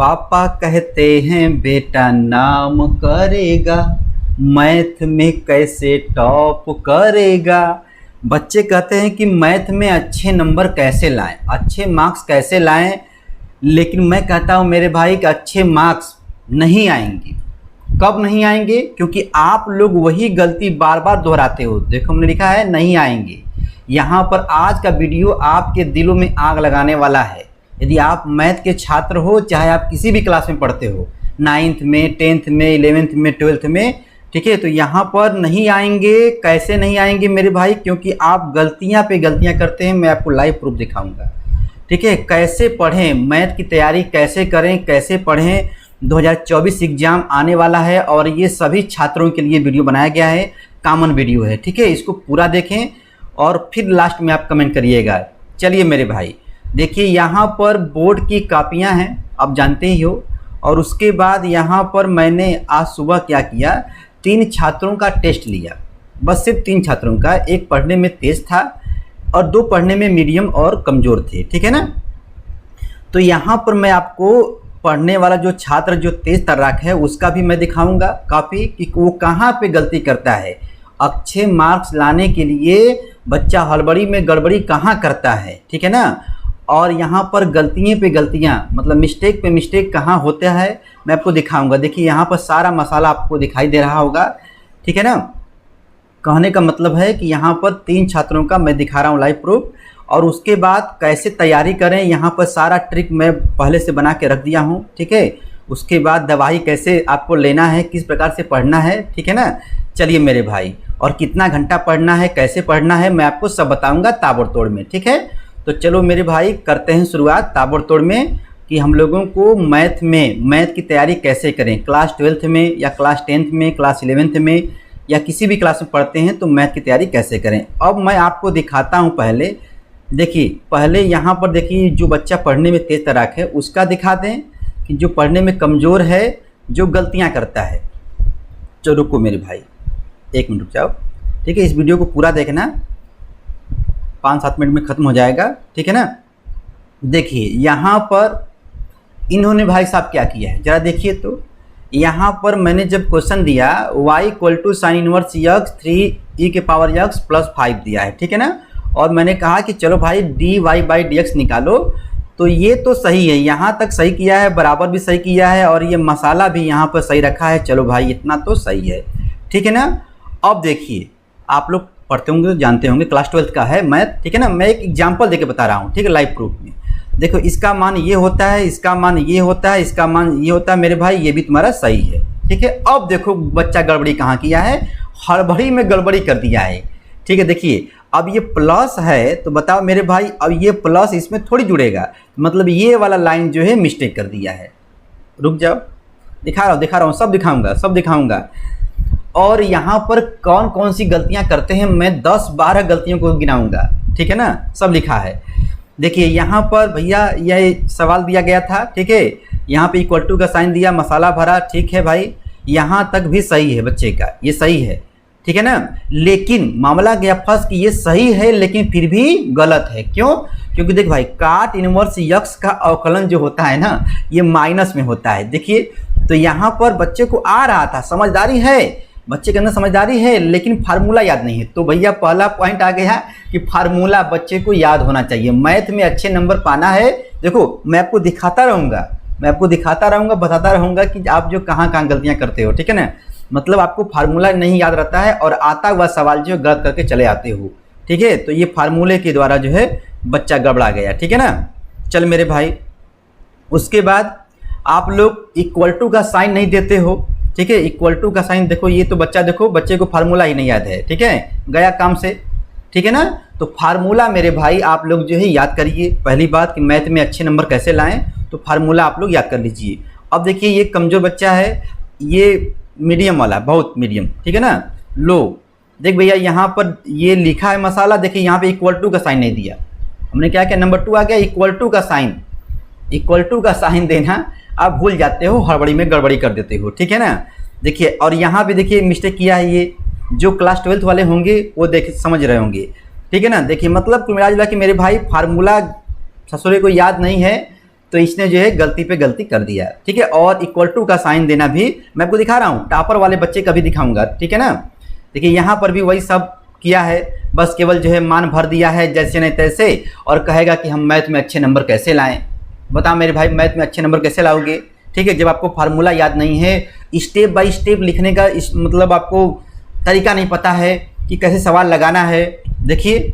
पापा कहते हैं बेटा नाम करेगा, मैथ में कैसे टॉप करेगा। बच्चे कहते हैं कि मैथ में अच्छे नंबर कैसे लाएं, अच्छे मार्क्स कैसे लाएं, लेकिन मैं कहता हूं मेरे भाई कि अच्छे मार्क्स नहीं आएंगे। कब नहीं आएंगे? क्योंकि आप लोग वही गलती बार बार दोहराते हो। देखो हमने लिखा है नहीं आएंगे। यहाँ पर आज का वीडियो आपके दिलों में आग लगाने वाला है। यदि आप मैथ के छात्र हो, चाहे आप किसी भी क्लास में पढ़ते हो, 9th में, 10th में, 11th में, 12th में, ठीक है, तो यहाँ पर नहीं आएंगे। कैसे नहीं आएंगे मेरे भाई? क्योंकि आप गलतियाँ पे गलतियाँ करते हैं। मैं आपको लाइव प्रूफ दिखाऊंगा, ठीक है। कैसे पढ़ें, मैथ की तैयारी कैसे करें, कैसे पढ़ें। 2024 एग्जाम आने वाला है और ये सभी छात्रों के लिए वीडियो बनाया गया है, कॉमन वीडियो है, ठीक है। इसको पूरा देखें और फिर लास्ट में आप कमेंट करिएगा। चलिए मेरे भाई, देखिए यहाँ पर बोर्ड की कापियाँ हैं, आप जानते ही हो। और उसके बाद यहाँ पर मैंने आज सुबह क्या किया, 3 छात्रों का टेस्ट लिया, बस सिर्फ 3 छात्रों का। एक पढ़ने में तेज था और 2 पढ़ने में मीडियम और कमज़ोर थे, ठीक है ना। तो यहाँ पर मैं आपको पढ़ने वाला जो छात्र जो तेज तर्राक है उसका भी मैं दिखाऊंगा कॉपी कि वो कहाँ पे गलती करता है। अच्छे मार्क्स लाने के लिए बच्चा हड़बड़ी में गड़बड़ी कहाँ करता है, ठीक है ना। और यहाँ पर गलतियाँ पे गलतियाँ, मतलब मिस्टेक पे मिस्टेक कहाँ होता है, मैं आपको दिखाऊंगा। देखिए यहाँ पर सारा मसाला आपको दिखाई दे रहा होगा, ठीक है ना। कहने का मतलब है कि यहाँ पर 3 छात्रों का मैं दिखा रहा हूँ लाइव प्रूफ। और उसके बाद कैसे तैयारी करें, यहाँ पर सारा ट्रिक मैं पहले से बना के रख दिया हूँ, ठीक है। उसके बाद दवाई कैसे आपको लेना है, किस प्रकार से पढ़ना है, ठीक है ना। चलिए मेरे भाई, और कितना घंटा पढ़ना है, कैसे पढ़ना है, मैं आपको सब बताऊँगा ताबड़तोड़ में, ठीक है। तो चलो मेरे भाई करते हैं शुरुआत ताबड़तोड़ में कि हम लोगों को मैथ की तैयारी कैसे करें। क्लास 12th में या क्लास 10th में, क्लास 11th में या किसी भी क्लास में पढ़ते हैं तो मैथ की तैयारी कैसे करें। अब मैं आपको दिखाता हूं। पहले देखिए, पहले यहाँ पर देखिए जो बच्चा पढ़ने में तेज तराक है उसका दिखा दें कि जो पढ़ने में कमज़ोर है, जो गलतियाँ करता है। चलो रुको मेरे भाई, 1 मिनट रुक जाओ, ठीक है। इस वीडियो को पूरा देखना, 5-7 मिनट में ख़त्म हो जाएगा, ठीक है ना। देखिए यहाँ पर इन्होंने भाई साहब क्या किया है, ज़रा देखिए। तो यहाँ पर मैंने जब क्वेश्चन दिया y = sin inverse x 3e⁻x + 5 दिया है, ठीक है ना। और मैंने कहा कि चलो भाई dy/dx निकालो। तो ये तो सही है, यहाँ तक सही किया है, बराबर भी सही किया है और ये मसाला भी यहाँ पर सही रखा है। चलो भाई इतना तो सही है, ठीक है ना। अब देखिए, आप लोग पढ़ते होंगे तो जानते होंगे, क्लास 12th का है मैथ, ठीक है ना। मैं एक एग्जाम्पल देके बता रहा हूँ, ठीक है, लाइव प्रूफ में। देखो इसका मान ये होता है, इसका मान ये होता है, इसका मान ये होता है मेरे भाई, ये भी तुम्हारा सही है, ठीक है। अब देखो बच्चा गड़बड़ी कहाँ किया है, हड़बड़ी में गड़बड़ी कर दिया है, ठीक है। देखिए अब ये प्लस है तो बताओ मेरे भाई, अब ये प्लस इसमें थोड़ी जुड़ेगा, मतलब ये वाला लाइन जो है मिस्टेक कर दिया है। रुक जाओ, दिखा रहा हूँ, सब दिखाऊंगा। और यहाँ पर कौन कौन सी गलतियाँ करते हैं मैं 10-12 गलतियों को गिनाऊंगा, ठीक है ना। सब लिखा है। देखिए यहाँ पर भैया यह सवाल दिया गया था, ठीक है। यहाँ पे = का साइन दिया, मसाला भरा, ठीक है भाई। यहाँ तक भी सही है बच्चे का, ये सही है, ठीक है ना। लेकिन मामला गया फंस कि ये सही है लेकिन फिर भी गलत है। क्यों? क्योंकि देख भाई काट इनवर्स x का अवकलन जो होता है ना, ये माइनस में होता है। देखिए तो यहाँ पर बच्चे को आ रहा था, समझदारी है, बच्चे के अंदर समझदारी है, लेकिन फार्मूला याद नहीं है। तो भैया पहला पॉइंट आ गया कि फार्मूला बच्चे को याद होना चाहिए। मैथ में अच्छे नंबर पाना है, देखो मैं आपको दिखाता रहूँगा, बताता रहूँगा कि आप जो कहाँ गलतियाँ करते हो, ठीक है ना। मतलब आपको फार्मूला नहीं याद रहता है और आता हुआ सवाल जो गलत करके चले आते हो, ठीक है। तो ये फार्मूले के द्वारा जो है बच्चा गड़बड़ा गया, ठीक है ना। चल मेरे भाई, उसके बाद आप लोग = का साइन नहीं देते हो, ठीक है। = का साइन देखो, ये तो बच्चे को फार्मूला ही नहीं याद है, ठीक है, गया काम से, ठीक है ना। तो फार्मूला मेरे भाई आप लोग जो है याद करिए। पहली बात कि मैथ में अच्छे नंबर कैसे लाएं, तो फार्मूला आप लोग याद कर लीजिए। अब देखिए ये कमज़ोर बच्चा है, ये मीडियम वाला, बहुत मीडियम, ठीक है ना, लो। देख भैया यहाँ पर ये लिखा है मसाला, देखिए यहाँ पे = का साइन नहीं दिया। हमने क्या किया, नंबर 2 आ गया, = का साइन देना आप भूल जाते हो, हड़बड़ी में गड़बड़ी कर देते हो, ठीक है ना। देखिए और यहाँ पे देखिए मिस्टेक किया है, ये जो क्लास 12th वाले होंगे वो देख समझ रहे होंगे, ठीक है ना। देखिए मतलब मिला जुला कि मेरे भाई फार्मूला ससुरे को याद नहीं है तो इसने जो है गलती पे गलती कर दिया, ठीक है। और इक्वल टू का साइन देना भी मैं आपको दिखा रहा हूँ, टॉपर वाले बच्चे का भी दिखाऊंगा, ठीक है ना। देखिए यहाँ पर भी वही सब किया है, बस केवल जो है मान भर दिया है जैसे नहीं तैसे, और कहेगा कि हम मैथ में अच्छे नंबर कैसे लाएं। बताओ मेरे भाई, मैथ में अच्छे नंबर कैसे लाओगे, ठीक है, जब आपको फार्मूला याद नहीं है, स्टेप बाय स्टेप लिखने का मतलब आपको तरीका नहीं पता है कि कैसे सवाल लगाना है। देखिए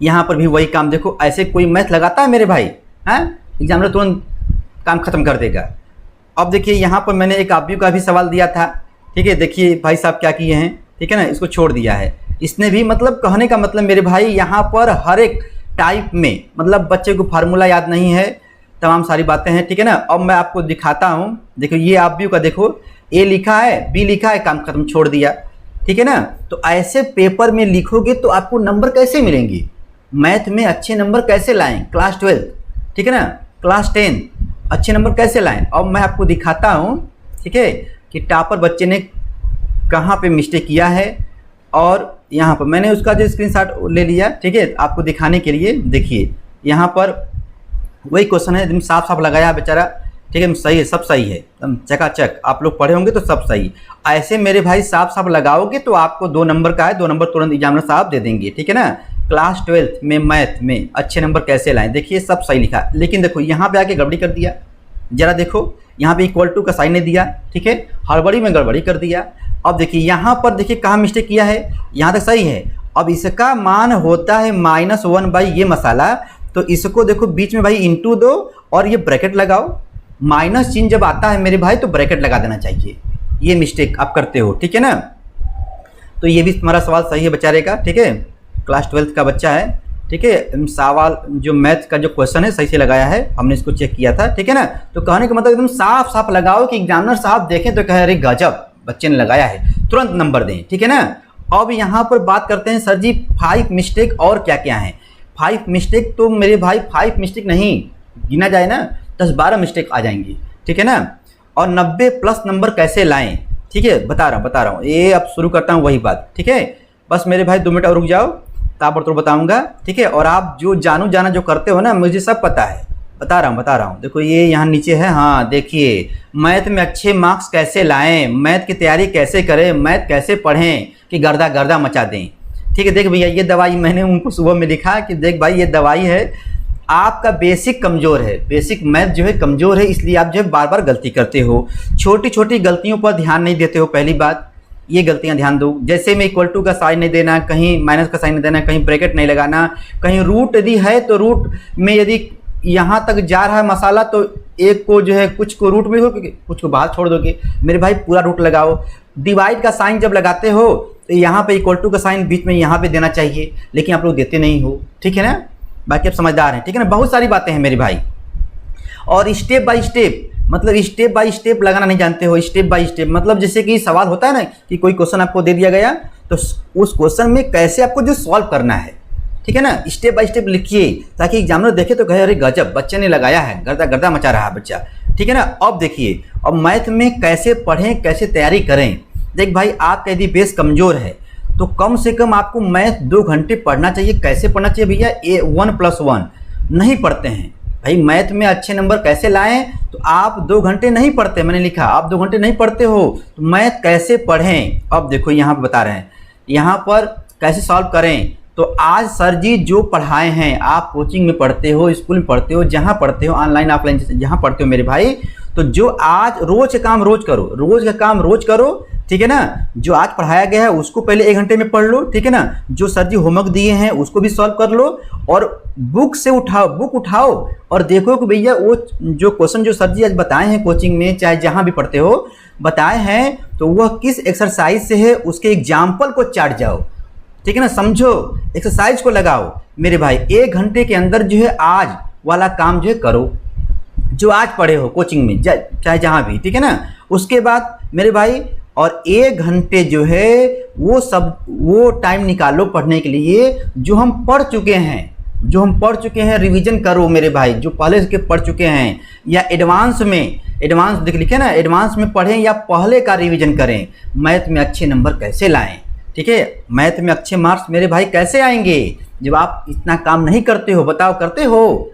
यहाँ पर भी वही काम, देखो ऐसे कोई मैथ लगाता है मेरे भाई, हैं, एग्जामिनर तुरंत काम खत्म कर देगा। अब देखिए यहाँ पर मैंने एक आब्यू का भी सवाल दिया था, ठीक है, देखिए भाई साहब क्या किए हैं, ठीक है ना, इसको छोड़ दिया है इसने भी। मतलब कहने का मतलब मेरे भाई यहाँ पर हर एक टाइप में, मतलब बच्चे को फार्मूला याद नहीं है, तमाम सारी बातें हैं, ठीक है ना। अब मैं आपको दिखाता हूँ, देखो ये आब्यू का देखो, ए लिखा है, बी लिखा है, काम खत्म, छोड़ दिया, ठीक है ना। तो ऐसे पेपर में लिखोगे तो आपको नंबर कैसे मिलेंगे, मैथ में अच्छे नंबर कैसे लाएं, क्लास 12, ठीक है ना, क्लास 10 अच्छे नंबर कैसे लाएं। अब मैं आपको दिखाता हूं, ठीक है, कि टॉपर बच्चे ने कहां पे मिस्टेक किया है। और यहां पर मैंने उसका जो स्क्रीनशॉट ले लिया, ठीक है, आपको दिखाने के लिए। देखिए यहां पर वही क्वेश्चन है, एकदम साफ साफ लगाया है बेचारा, ठीक है, सही है, सब सही है, एकदम चकाचक, आप लोग पढ़े होंगे तो सब सही। ऐसे मेरे भाई साफ साफ लगाओगे तो आपको 2 नंबर का है, 2 नंबर तुरंत एग्जामिनर साहब दे देंगे, ठीक है ना। क्लास 12 में मैथ में अच्छे नंबर कैसे लाएं, देखिए सब सही लिखा, लेकिन देखो यहाँ पे आके गड़बड़ी कर दिया, जरा देखो यहाँ पे इक्वल टू का साइन नहीं दिया, ठीक है, हड़बड़ी में गड़बड़ी कर दिया। अब देखिए यहाँ पर देखिए कहाँ मिस्टेक किया है, यहाँ तक सही है। अब इसका मान होता है -1 बाई ये मसाला, तो इसको देखो बीच में भाई इंटू दो और ये ब्रैकेट लगाओ, माइनस चिन्ह जब आता है मेरे भाई तो ब्रैकेट लगा देना चाहिए, ये मिस्टेक आप करते हो, ठीक है ना। तो ये भी तुम्हारा सवाल सही है बेचारे का, ठीक है, क्लास 12 का बच्चा है, ठीक है, सवाल जो मैथ का जो क्वेश्चन है सही से लगाया है, हमने इसको चेक किया था, ठीक है ना। तो कहने का मतलब एकदम साफ साफ लगाओ कि एग्जामिनर साहब देखें तो कहे अरे गजब बच्चे ने लगाया है, तुरंत नंबर दें, ठीक है ना। अब यहाँ पर बात करते हैं सर जी 5 मिस्टेक और क्या क्या हैं। 5 मिस्टेक तो मेरे भाई 5 मिस्टेक नहीं गिना जाए ना, 10-12 मिस्टेक आ जाएंगी, ठीक है ना। और 90+ नंबर कैसे लाएं, ठीक है, बता रहा हूँ, ये अब शुरू करता हूँ वही बात, ठीक है। बस मेरे भाई 2 मिनट और रुक जाओ, ताबड़तोड़ बताऊंगा, ठीक है। और आप जो जाना जो करते हो ना, मुझे सब पता है, बता रहा हूँ। देखो ये यहाँ नीचे है, हाँ देखिए, मैथ में अच्छे मार्क्स कैसे लाएं, मैथ की तैयारी कैसे करें, मैथ कैसे पढ़ें कि गर्दा मचा दें, ठीक है। देख भैया ये दवाई मैंने उनको सुबह में लिखा कि देख भाई ये दवाई है, आपका बेसिक कमज़ोर है, बेसिक मैथ जो है कमज़ोर है, इसलिए आप जो है बार बार गलती करते हो, छोटी छोटी गलतियों पर ध्यान नहीं देते हो। पहली बात ये गलतियां ध्यान दो, जैसे में इक्वल टू का साइन नहीं देना, कहीं माइनस का साइन नहीं देना, कहीं ब्रैकेट नहीं लगाना, कहीं रूट यदि है तो रूट में यदि यहाँ तक जा रहा है मसाला तो एक को जो है कुछ को रूट में हो, कुछ को बाहर छोड़ दोगे, मेरे भाई पूरा रूट लगाओ। डिवाइड का साइन जब लगाते हो तो यहाँ पे इक्वल टू का साइन बीच में यहाँ पे देना चाहिए, लेकिन आप लोग देते नहीं हो, ठीक है ना। बाकी आप समझदार हैं, ठीक है ना, बहुत सारी बातें हैं मेरे भाई। और स्टेप बाय स्टेप, मतलब स्टेप बाय स्टेप लगाना नहीं जानते हो। स्टेप बाय स्टेप मतलब जैसे कि सवाल होता है ना कि कोई क्वेश्चन आपको दे दिया गया तो उस क्वेश्चन में कैसे आपको जो सॉल्व करना है, ठीक है ना, स्टेप बाय स्टेप लिखिए ताकि एग्जामिनर देखे तो कहे अरे गजब बच्चे ने लगाया है, गर्दा मचा रहा है बच्चा, ठीक है ना। अब देखिए, अब मैथ में कैसे पढ़ें, कैसे तैयारी करें। देख भाई आपका यदि बेस कमज़ोर है तो कम से कम आपको मैथ 2 घंटे पढ़ना चाहिए। कैसे पढ़ना चाहिए भैया, 1+1 नहीं पढ़ते हैं भाई, मैथ में अच्छे नंबर कैसे लाएं, तो आप 2 घंटे नहीं पढ़ते, मैंने लिखा आप 2 घंटे नहीं पढ़ते हो तो मैथ कैसे पढ़ें। अब देखो यहाँ पर बता रहे हैं, यहाँ पर कैसे सॉल्व करें। तो आज सर जी जो पढ़ाए हैं, आप कोचिंग में पढ़ते हो, स्कूल में पढ़ते हो, जहाँ पढ़ते हो, ऑनलाइन ऑफलाइन जहाँ पढ़ते हो मेरे भाई, तो जो आज रोज का काम रोज करो, रोज का काम रोज करो, ठीक है ना। जो आज पढ़ाया गया है उसको पहले 1 घंटे में पढ़ लो, ठीक है ना। जो सर जी होमवर्क दिए हैं उसको भी सॉल्व कर लो, और बुक से बुक उठाओ और देखो कि भैया वो जो क्वेश्चन जो सर जी आज बताए हैं कोचिंग में, चाहे जहाँ भी पढ़ते हो बताए हैं, तो वह किस एक्सरसाइज से है, उसके एग्जाम्पल को चाट जाओ, ठीक है ना, समझो, एक्सरसाइज को लगाओ मेरे भाई। 1 घंटे के अंदर जो है आज वाला काम जो है करो, जो आज पढ़े हो कोचिंग में, चाहे जहाँ भी, ठीक है ना। उसके बाद मेरे भाई और 1 घंटे जो है वो टाइम निकालो पढ़ने के लिए जो हम पढ़ चुके हैं, रिवीजन करो मेरे भाई, जो पहले के पढ़ चुके हैं, या एडवांस देख लिखे ना, एडवांस में पढ़ें या पहले का रिवीजन करें। मैथ में अच्छे नंबर कैसे लाएं, ठीक है, मैथ में अच्छे मार्क्स मेरे भाई कैसे आएंगे जब आप इतना काम नहीं करते हो, बताओ करते हो,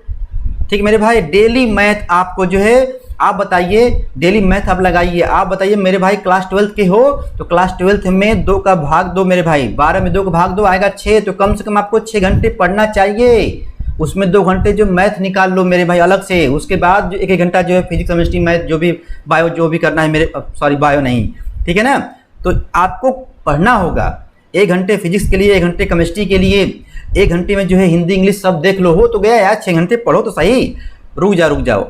ठीक मेरे भाई, डेली मैथ आपको जो है, आप बताइए डेली मैथ आप लगाइए। आप बताइए मेरे भाई क्लास 12 के हो तो क्लास 12 में 2 का भाग दो मेरे भाई, 12 में 2 का भाग दो आएगा 6, तो कम से कम आपको 6 घंटे पढ़ना चाहिए। उसमें 2 घंटे जो मैथ निकाल लो मेरे भाई अलग से, उसके बाद जो 1 घंटा जो है फिजिक्स केमिस्ट्री मैथ जो भी बायो जो भी करना है मेरे, सॉरी बायो नहीं, ठीक है ना। तो आपको पढ़ना होगा 1 घंटे फिजिक्स के लिए, 1 घंटे केमिस्ट्री के लिए, 1 घंटे में जो है हिंदी इंग्लिश सब देख लो, हो तो गया यार। 6 घंटे पढ़ो तो सही, रुक जाओ।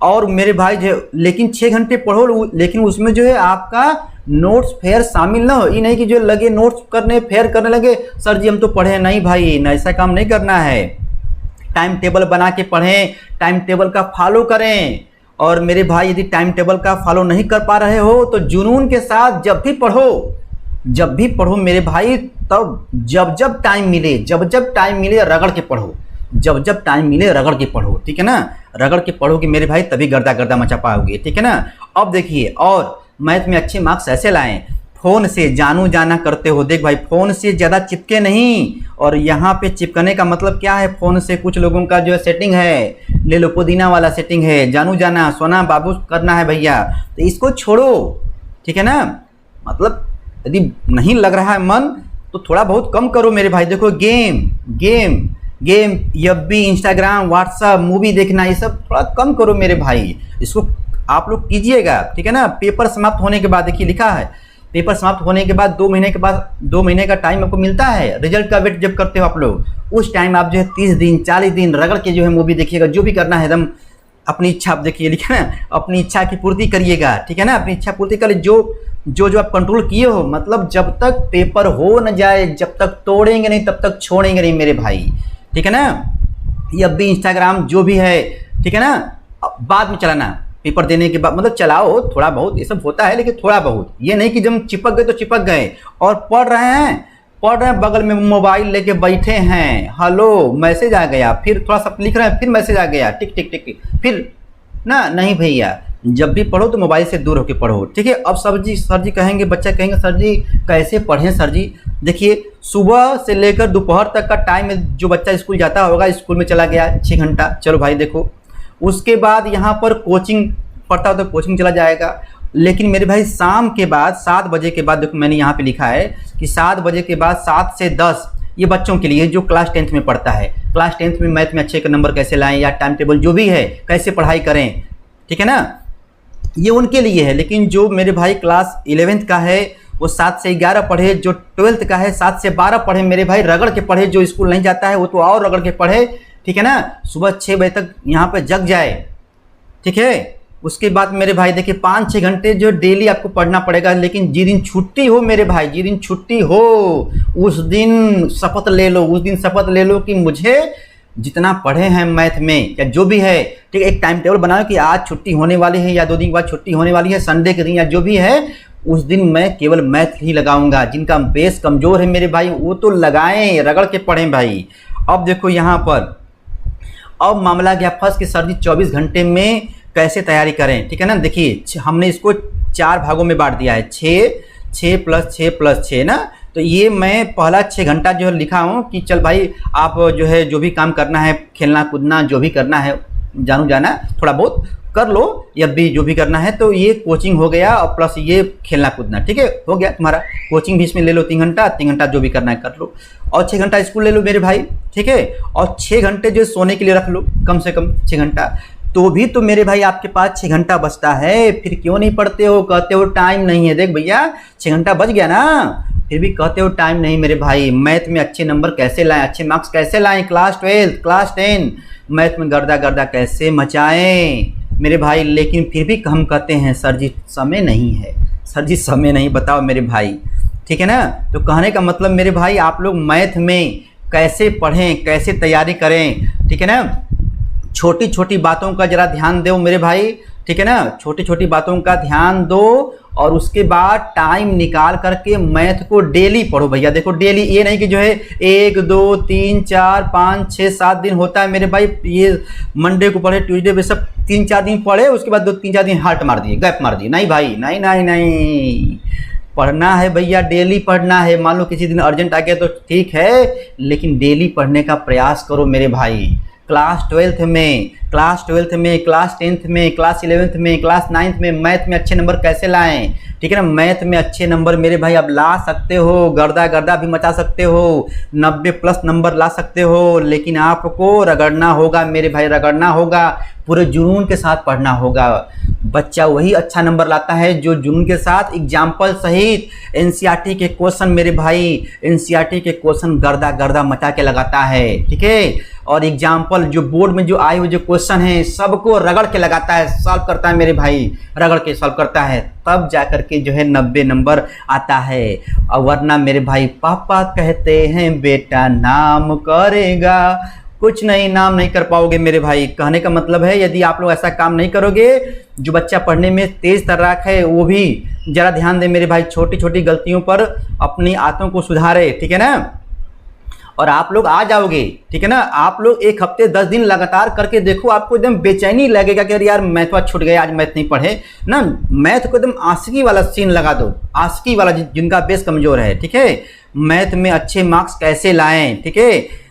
और मेरे भाई जो, लेकिन 6 घंटे पढ़ो, लेकिन उसमें जो है आपका नोट्स फेयर शामिल ना हो। ये नहीं कि जो लगे नोट्स करने फेयर करने लगे, सर जी हम तो पढ़े नहीं भाई, ना ऐसा काम नहीं करना है। टाइम टेबल बना के पढ़ें, टाइम टेबल का फॉलो करें। और मेरे भाई यदि टाइम टेबल का फॉलो नहीं कर पा रहे हो तो जुनून के साथ जब भी पढ़ो मेरे भाई, तब जब टाइम मिले रगड़ के पढ़ो, जब टाइम मिले रगड़ के पढ़ो, ठीक है ना। रगड़ के पढ़ोगे मेरे भाई तभी गर्दा मचा पाओगे, ठीक है ना। अब देखिए, और मैथ में अच्छे मार्क्स ऐसे लाएं, फ़ोन से जानू जाना करते हो, देख भाई फ़ोन से ज़्यादा चिपके नहीं। और यहाँ पे चिपकने का मतलब क्या है, फ़ोन से कुछ लोगों का जो है सेटिंग है, ले लो पुदीना वाला सेटिंग है, जानू जाना सोना बाबू करना है भैया, तो इसको छोड़ो, ठीक है ना। मतलब यदि नहीं लग रहा है मन तो थोड़ा बहुत कम करो मेरे भाई। देखो गेम यब्बी, इंस्टाग्राम, व्हाट्सअप, मूवी देखना, ये सब थोड़ा कम करो मेरे भाई, इसको आप लोग कीजिएगा, ठीक है ना। पेपर समाप्त होने के बाद, देखिए लिखा है पेपर समाप्त होने के बाद 2 महीने के बाद 2 महीने का टाइम आपको मिलता है, रिजल्ट का वेट जब करते हो आप लोग, उस टाइम आप जो है 30 दिन 40 दिन रगड़ के जो है मूवी देखिएगा, जो भी करना है एकदम अपनी इच्छा, आप देखिए लिखा ना, अपनी इच्छा की पूर्ति करिएगा, ठीक है ना। अपनी इच्छा पूर्ति कर, जो आप कंट्रोल किए हो, मतलब जब तक पेपर हो न जाए, जब तक तोड़ेंगे नहीं तब तक छोड़ेंगे नहीं मेरे भाई, ठीक है ना। ये अब भी इंस्टाग्राम जो भी है, ठीक है ना, बाद में चलाना, पेपर देने के बाद, मतलब चलाओ थोड़ा बहुत, ये सब होता है लेकिन थोड़ा बहुत, ये नहीं कि जब चिपक गए तो चिपक गए। और पढ़ रहे हैं बगल में मोबाइल लेके बैठे हैं, हेलो मैसेज आ गया, फिर थोड़ा सा लिख रहे हैं, फिर मैसेज आ गया, टिक टिक टिक, फिर ना, नहीं भैया, जब भी पढ़ो तो मोबाइल से दूर होकर पढ़ो, ठीक है। अब सर जी कहेंगे, बच्चा कहेंगे सर जी कैसे पढ़ें सर जी। देखिए सुबह से लेकर दोपहर तक का टाइम में जो बच्चा स्कूल जाता होगा, स्कूल में चला गया 6 घंटा, चलो भाई देखो, उसके बाद यहाँ पर कोचिंग पढ़ता हो तो कोचिंग चला जाएगा। लेकिन मेरे भाई शाम के बाद 7 बजे के बाद, देखो मैंने यहाँ पे लिखा है कि 7 बजे के बाद 7 से 10 ये बच्चों के लिए जो क्लास 10th में पढ़ता है, क्लास 10th में मैथ में अच्छे नंबर कैसे लाएं, या टाइम टेबल जो भी है कैसे पढ़ाई करें, ठीक है ना, ये उनके लिए है। लेकिन जो मेरे भाई क्लास 11th का है वो 7 से 11 पढ़े, जो 12th का है 7 से 12 पढ़े मेरे भाई, रगड़ के पढ़े। जो स्कूल नहीं जाता है वो तो और रगड़ के पढ़े, ठीक है ना। सुबह 6 बजे तक यहाँ पे जग जाए, ठीक है। उसके बाद मेरे भाई देखिए 5-6 घंटे जो डेली आपको पढ़ना पड़ेगा। लेकिन जिस दिन छुट्टी हो मेरे भाई, जिस दिन छुट्टी हो उस दिन शपथ ले लो, कि मुझे जितना पढ़े हैं मैथ में या जो भी है, ठीक है, एक टाइम टेबल बनाओ कि आज छुट्टी होने वाली है या 2 दिन के बाद छुट्टी होने वाली है, संडे के दिन या जो भी है, उस दिन मैं केवल मैथ ही लगाऊंगा। जिनका बेस कमज़ोर है मेरे भाई वो तो लगाएं, रगड़ के पढ़ें भाई। अब देखो यहाँ पर अब मामला गया फर्स्ट कि सर जी 24 घंटे में कैसे तैयारी करें, ठीक है ना। देखिए हमने इसको 4 भागों में बांट दिया है, 6 + 6 + 6 ना। तो ये मैं पहला 6 घंटा जो है लिखा हूँ कि चल भाई आप जो है जो भी काम करना है, खेलना कूदना जो भी करना है, जानू जाना थोड़ा बहुत कर लो, या भी जो भी करना है, तो ये कोचिंग हो गया और प्लस ये खेलना कूदना, ठीक है, हो गया तुम्हारा। कोचिंग भी इसमें ले लो 3 घंटा जो भी करना है कर लो, और 6 घंटा स्कूल ले लो मेरे भाई, ठीक है। और 6 घंटे जो सोने के लिए रख लो, कम से कम 6 घंटा, तो भी तो मेरे भाई आपके पास 6 घंटा बचता है। फिर क्यों नहीं पढ़ते हो, कहते हो टाइम नहीं है। देख भैया 6 घंटा बच गया ना, फिर भी कहते हो टाइम नहीं। मेरे भाई मैथ में अच्छे नंबर कैसे लाएं, अच्छे मार्क्स कैसे लाएं, क्लास 12 क्लास 10 मैथ में गर्दा कैसे मचाएं मेरे भाई। लेकिन फिर भी हम कहते हैं सर जी समय नहीं है, सर जी समय नहीं, बताओ मेरे भाई, ठीक है ना। तो कहने का मतलब मेरे भाई आप लोग मैथ में कैसे पढ़ें, कैसे तैयारी करें, ठीक है ना। छोटी छोटी बातों का जरा ध्यान दो मेरे भाई, ठीक है ना, छोटी छोटी बातों का ध्यान दो। और उसके बाद टाइम निकाल करके मैथ को डेली पढ़ो भैया। देखो डेली, ये नहीं कि जो है 1 2 3 4 5 6 7 दिन होता है मेरे भाई, ये मंडे को पढ़े, ट्यूसडे पे सब 3-4 दिन पढ़े, उसके बाद 2-3-4 दिन हार्ट मार दिए, गैप मार दिए। नहीं भाई, नहीं, पढ़ना है भैया, डेली पढ़ना है। मान लो किसी दिन अर्जेंट आ गया तो ठीक है, लेकिन डेली पढ़ने का प्रयास करो मेरे भाई, क्लास 12th में, क्लास 12th में, क्लास 10th में, क्लास 11th में, क्लास 9th में मैथ में अच्छे नंबर कैसे लाएं। ठीक है ना, मैथ में अच्छे नंबर मेरे भाई आप ला सकते हो, गर्दा गर्दा भी मचा सकते हो, 90+ नंबर ला सकते हो, लेकिन आपको रगड़ना होगा मेरे भाई, रगड़ना होगा, पूरे जुनून के साथ पढ़ना होगा। बच्चा वही अच्छा नंबर लाता है जो जुनून के साथ एग्जाम्पल सहित एनसीईआरटी के क्वेश्चन मेरे भाई, एनसीईआरटी के क्वेश्चन गर्दा गर्दा मचा के लगाता है। ठीक है, और एग्जाम्पल जो बोर्ड में जो आए हुए जो क्वेश्चन हैं सबको रगड़ के लगाता है, सॉल्व करता है मेरे भाई, रगड़ के सॉल्व करता है, तब जाकर के जो है 90 नंबर आता है। और वरना मेरे भाई पापा कहते हैं बेटा नाम करेगा, कुछ नहीं, नाम नहीं कर पाओगे मेरे भाई। कहने का मतलब है यदि आप लोग ऐसा काम नहीं करोगे, जो बच्चा पढ़ने में तेज तर्राक है वो भी जरा ध्यान दे मेरे भाई, छोटी छोटी गलतियों पर अपनी आदतों को सुधारे। ठीक है ना, और आप लोग आ जाओगे। ठीक है ना, आप लोग 1 हफ्ते 10 दिन लगातार करके देखो, आपको एकदम बेचैनी लगेगा कि अरे यार मैथ छूट गया, आज मैथ नहीं पढ़े ना। मैथ को एकदम आशिकी वाला सीन लगा दो, आशिकी वाला, जिनका बेस कमजोर है। ठीक है, मैथ में अच्छे मार्क्स कैसे लाएं। ठीक है,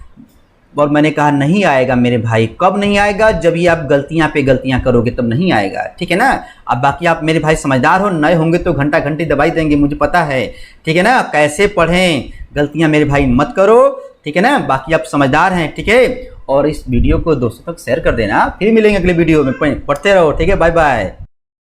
और मैंने कहा नहीं आएगा मेरे भाई। कब नहीं आएगा? जब ये आप गलतियां पे गलतियां करोगे तब नहीं आएगा। ठीक है ना, अब बाकी आप मेरे भाई समझदार हो, नए होंगे तो घंटा घंटी दवाई देंगे, मुझे पता है। ठीक है ना, कैसे पढ़ें, गलतियां मेरे भाई मत करो। ठीक है ना, बाकी आप समझदार हैं। ठीक है, और इस वीडियो को दोस्तों तक शेयर कर देना। फिर मिलेंगे अगले वीडियो में, पढ़ते रहो। ठीक है, बाय बाय।